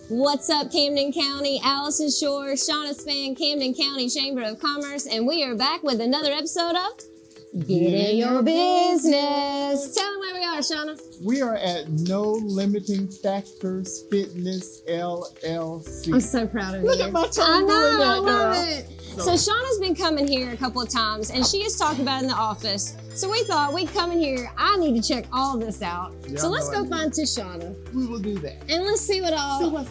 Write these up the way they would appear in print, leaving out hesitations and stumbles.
What's up, Camden County? Alison and Shauna Span, Camden County Chamber of Commerce, and we are back with another episode of Get in Your Business. Tell them where we are, Shauna. We are at No Limiting Factors Fitness LLC. I'm so proud of you. Look at my tongue. I know, that, I love girl. it. So Shauna's been coming here a couple of times, and she has talked about it in the office. So we thought we'd come in here. I need to check all this out. Yeah, so let's go find Tishana. We will do that. And let's see what all. See what's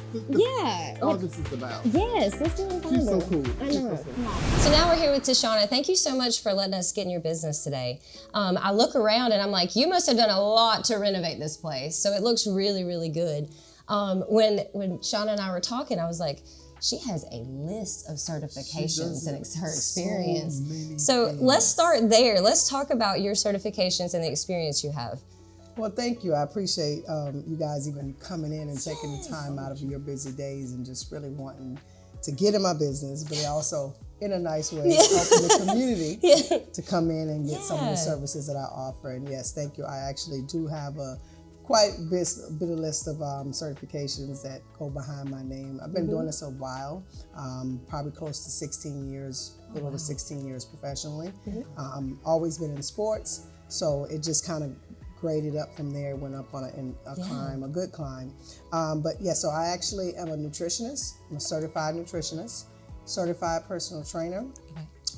all this is about. Yes, let's go and find She's her. so cool. I know. Come on. So now we're here with Tishana. Thank you so much for letting us get in your business today. I look around and I'm like, you must have done a lot to renovate this place. So it looks really, really good. When Shauna and I were talking, I was like, she has a list of certifications and her experience. So let's start there. Let's talk about your certifications and the experience you have. Well, thank you. I appreciate you guys even coming in and taking the time out of your busy days and just really wanting to get in my business, but also in a nice way, helping the community to come in and get some of the services that I offer. And yes, thank you. I actually do have a quite bit of list of certifications that go behind my name. I've been doing this a while, probably close to 16 years, a little over 16 years professionally. Always been in sports, so it just kind of graded up from there, went up on a climb, a good climb. But yeah, so I actually am a nutritionist. I'm a certified nutritionist, certified personal trainer,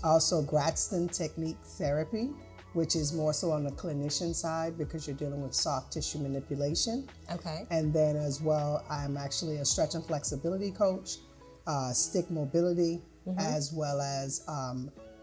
also Gratson Technique Therapy, which is more so on the clinician side because you're dealing with soft tissue manipulation. Okay. And then as well, I'm actually a stretch and flexibility coach, stick mobility, as well as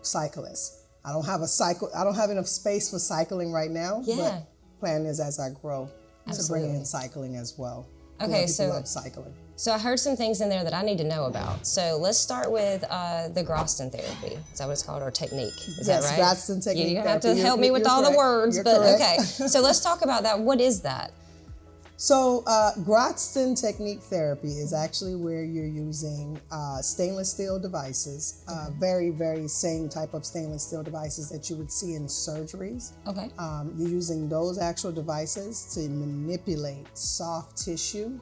cyclist. I don't have enough space for cycling right now, but plan is as I grow to bring in cycling as well. Okay, so love cycling. So I heard some things in there that I need to know about. So let's start with the Groston therapy. Is that what it's called, or technique? Is that right? Groston technique. You don't have to help me with all the words, but okay. So let's talk about that. What is that? So Groston Technique Therapy is actually where you're using stainless steel devices, very, very same type of stainless steel devices that you would see in surgeries. Okay. You're using those actual devices to manipulate soft tissue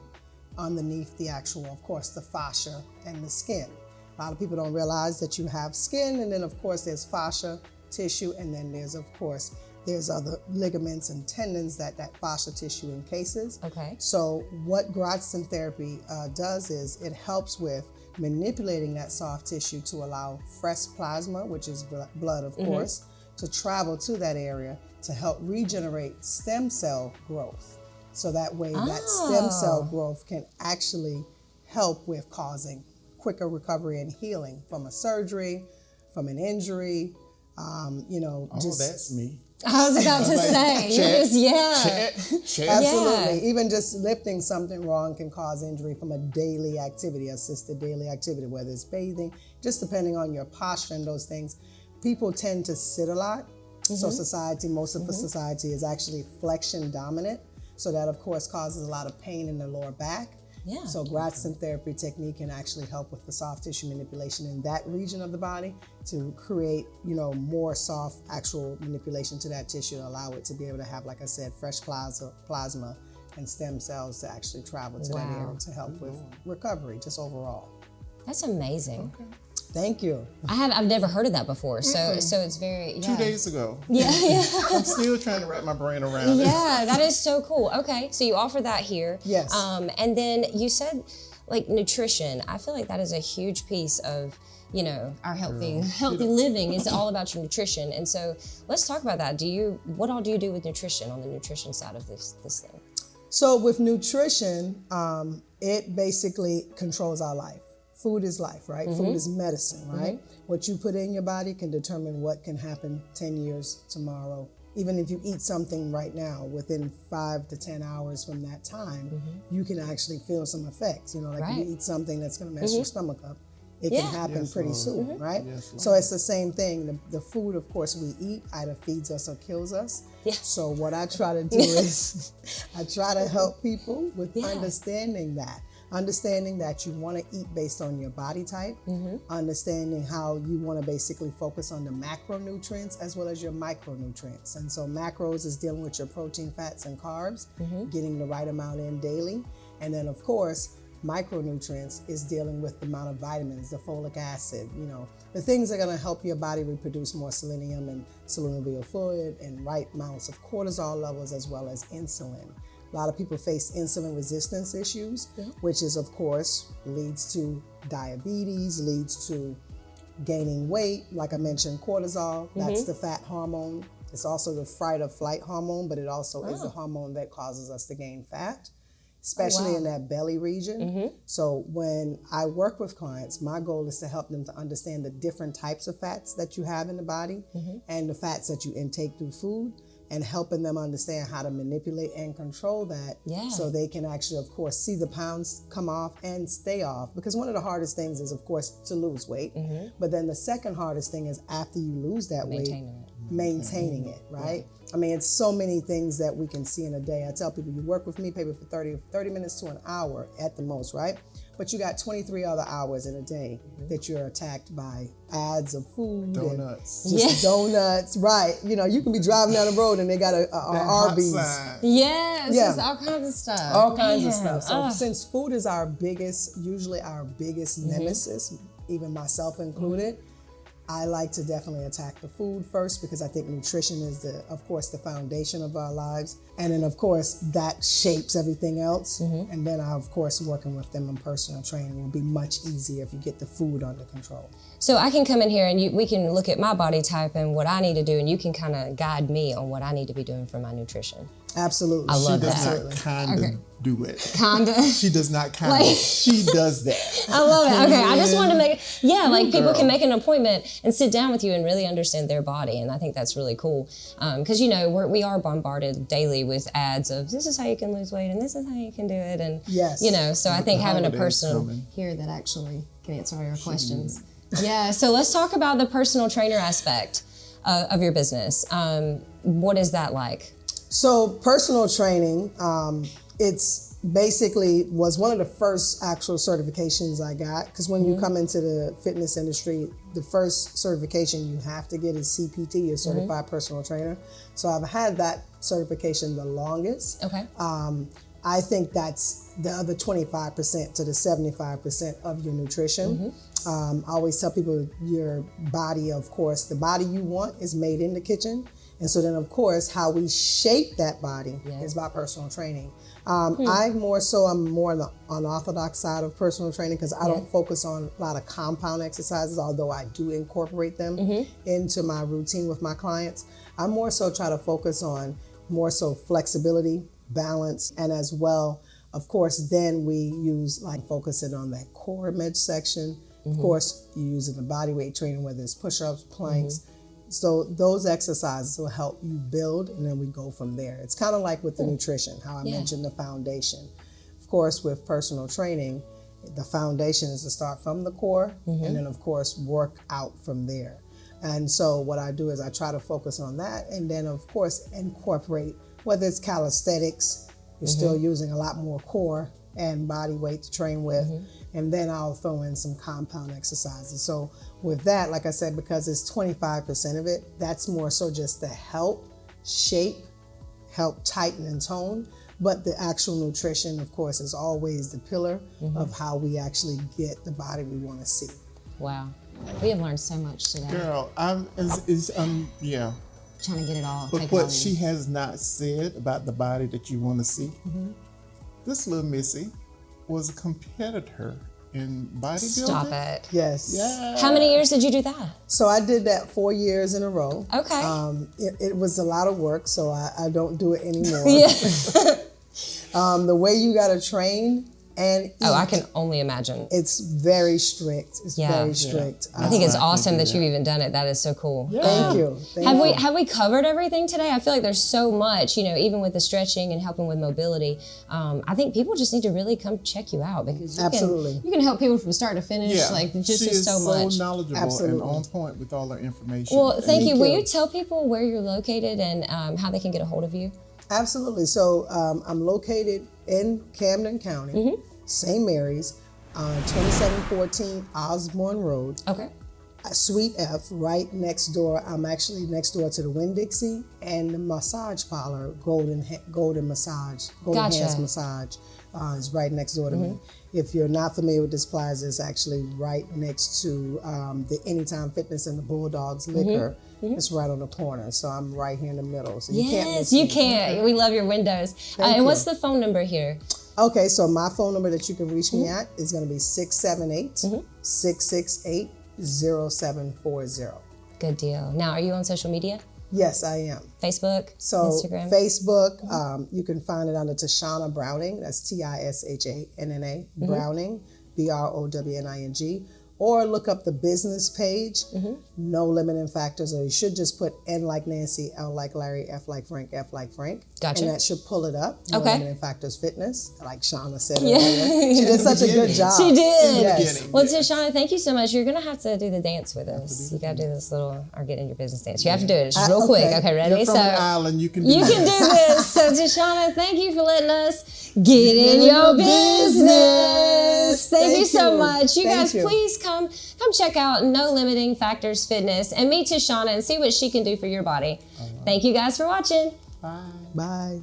underneath the actual, of course, the fascia and the skin. A lot of people don't realize that you have skin, and then of course there's fascia tissue, and then there's other ligaments and tendons that fascia tissue encases. Okay. So what Groston therapy does is it helps with manipulating that soft tissue to allow fresh plasma, which is blood, of course, to travel to that area to help regenerate stem cell growth. So that way that stem cell growth can actually help with causing quicker recovery and healing from a surgery, from an injury, that's me. I was about to say, Absolutely. Even just lifting something wrong can cause injury from a daily activity, assisted daily activity, whether it's bathing, just depending on your posture and those things. People tend to sit a lot. So most of the society is actually flexion dominant. So that, of course, causes a lot of pain in the lower back. Yeah. So Groston therapy technique can actually help with the soft tissue manipulation in that region of the body to create, more soft actual manipulation to that tissue and allow it to be able to have, like I said, fresh plasma and stem cells to actually travel to that area to help with recovery, just overall. That's amazing. Okay. Thank you. I've never heard of that before, so it's very 2 days ago. Yeah. I'm still trying to wrap my brain around it. Yeah, that is so cool. Okay, so you offer that here. Yes. And then you said like nutrition. I feel like that is a huge piece of our healthy living. Is all about your nutrition. And so let's talk about that. What all do you do with nutrition on the nutrition side of this thing? So with nutrition, it basically controls our life. Food is life, right? Food is medicine, right? What you put in your body can determine what can happen 10 years tomorrow. Even if you eat something right now, within 5 to 10 hours from that time, you can actually feel some effects. If you eat something that's going to mess your stomach up, it can happen pretty soon, right? Yes, so it's the same thing. The food, of course, we eat either feeds us or kills us. Yeah. So what I try to do is I try to help people with understanding that you want to eat based on your body type, understanding how you want to basically focus on the macronutrients as well as your micronutrients. And so macros is dealing with your protein, fats, and carbs, getting the right amount in daily. And then, of course, micronutrients is dealing with the amount of vitamins, the folic acid, the things that are going to help your body reproduce more selenium and synovial fluid and right amounts of cortisol levels as well as insulin. A lot of people face insulin resistance issues, which is, of course, leads to diabetes, leads to gaining weight. Like I mentioned, cortisol, that's the fat hormone. It's also the fight or flight hormone, but it also is the hormone that causes us to gain fat, especially in that belly region. So when I work with clients, my goal is to help them to understand the different types of fats that you have in the body and the fats that you intake through food, and helping them understand how to manipulate and control that so they can actually, of course, see the pounds come off and stay off. Because one of the hardest things is, of course, to lose weight. But then the second hardest thing is after you lose that weight, maintaining it, right? I mean, it's so many things that we can see in a day. I tell people, you work with me maybe for 30 minutes to an hour at the most, right? But you got 23 other hours in a day that you're attacked by ads of food. Donuts. And just donuts, right. You can be driving down the road and they got a Arby's. Just all kinds of stuff. All kinds of stuff. So since food is usually our biggest nemesis, even myself included, I like to definitely attack the food first, because I think nutrition is of course, the foundation of our lives. And then, of course, that shapes everything else. And then, of course, working with them in personal training will be much easier if you get the food under control. So I can come in here and we can look at my body type and what I need to do, and you can kind of guide me on what I need to be doing for my nutrition. Absolutely. I love that. She that. does not kind of do it. Kinda? She does not kind of. She does that. I love it. Okay, I just wanted to make people can make an appointment and sit down with you and really understand their body, and I think that's really cool. Because we are bombarded daily with ads of this is how you can lose weight and this is how you can do it, and so I think having a person here that actually can answer all your questions. Yeah, so let's talk about the personal trainer aspect of your business. What is that like? So personal training, it's basically was one of the first actual certifications I got, because when you come into the fitness industry, the first certification you have to get is CPT, your Certified Personal Trainer. So I've had that certification the longest. Okay. I think that's the other 25% to the 75% of your nutrition. I always tell people your body, of course, the body you want is made in the kitchen. And so then, of course, how we shape that body is by personal training. I'm more on the unorthodox side of personal training, because I don't focus on a lot of compound exercises, although I do incorporate them into my routine with my clients. I more so try to focus on more so flexibility, balance, and as well, of course, then we use focusing on that core midsection. Of course, you're using the body weight training, whether it's push-ups, planks. So those exercises will help you build, and then we go from there. It's kind of like with the nutrition, how I mentioned the foundation. Of course, with personal training, the foundation is to start from the core, and then, of course, work out from there. And so what I do is I try to focus on that, and then, of course, incorporate, whether it's calisthenics, you're still using a lot more core and body weight to train with, and then I'll throw in some compound exercises. So with that, like I said, because it's 25% of it, that's more so just to help shape, help tighten and tone. But the actual nutrition, of course, is always the pillar of how we actually get the body we want to see. Wow. We have learned so much today. Girl, yeah. Trying to get it all. But what she has not said about the body that you want to see, this little missy was a competitor in bodybuilding. Stop it. Yes. Yeah. How many years did you do that? So I did that 4 years in a row. Okay. It was a lot of work, so I don't do it anymore. Yeah. The way you got to train and eat, I can only imagine. it's very strict. It's very strict. I think it's awesome that you've even done it. That is so cool. Yeah. Thank you. Have we covered everything today? I feel like there's so much, even with the stretching and helping with mobility. I think people just need to really come check you out, because you can help people from start to finish. Yeah. Just she is so much. knowledgeable and on point with all her information. Well, thank you. Will you tell people where you're located and how they can get a hold of you? Absolutely. So I'm located in Camden County, St. Mary's, 2714 Osborne Road. Okay. Suite F, right next door. I'm actually next door to the Winn-Dixie and the massage parlor, Golden Massage, Golden Gotcha. Hands Massage. It's right next door to me. If you're not familiar with this plaza, it's actually right next to the Anytime Fitness and the Bulldogs Liquor. It's right on the corner, so I'm right here in the middle. So you can't miss me. You can't. Okay. We love your windows. And what's the phone number here? Okay, so my phone number that you can reach me at is going to be 678-668-0740. Good deal. Now, are you on social media? Yes, I am. Facebook, so Instagram? Facebook, you can find it under Tishana Browning. That's Tishanna Browning, Browning. Or look up the business page, No Limiting Factors, or you should just put N like Nancy, L like Larry, F like Frank, F like Frank. Gotcha. And that should pull it up. No Limiting Factors Fitness, like Shauna said earlier. She did such a good job. She did. Yes. Well, Tishana, thank you so much. You're going to have to do the dance with us. You got to do this little, or get in your business dance. You have to do it. It's just real quick. Okay, ready? You're from an island, you can do this. So, Tishana, thank you for letting us get in your business. Thank you so much. You guys, please come check out No Limiting Factors Fitness and meet Tishana and see what she can do for your body. Thank you guys for watching. Bye. Bye.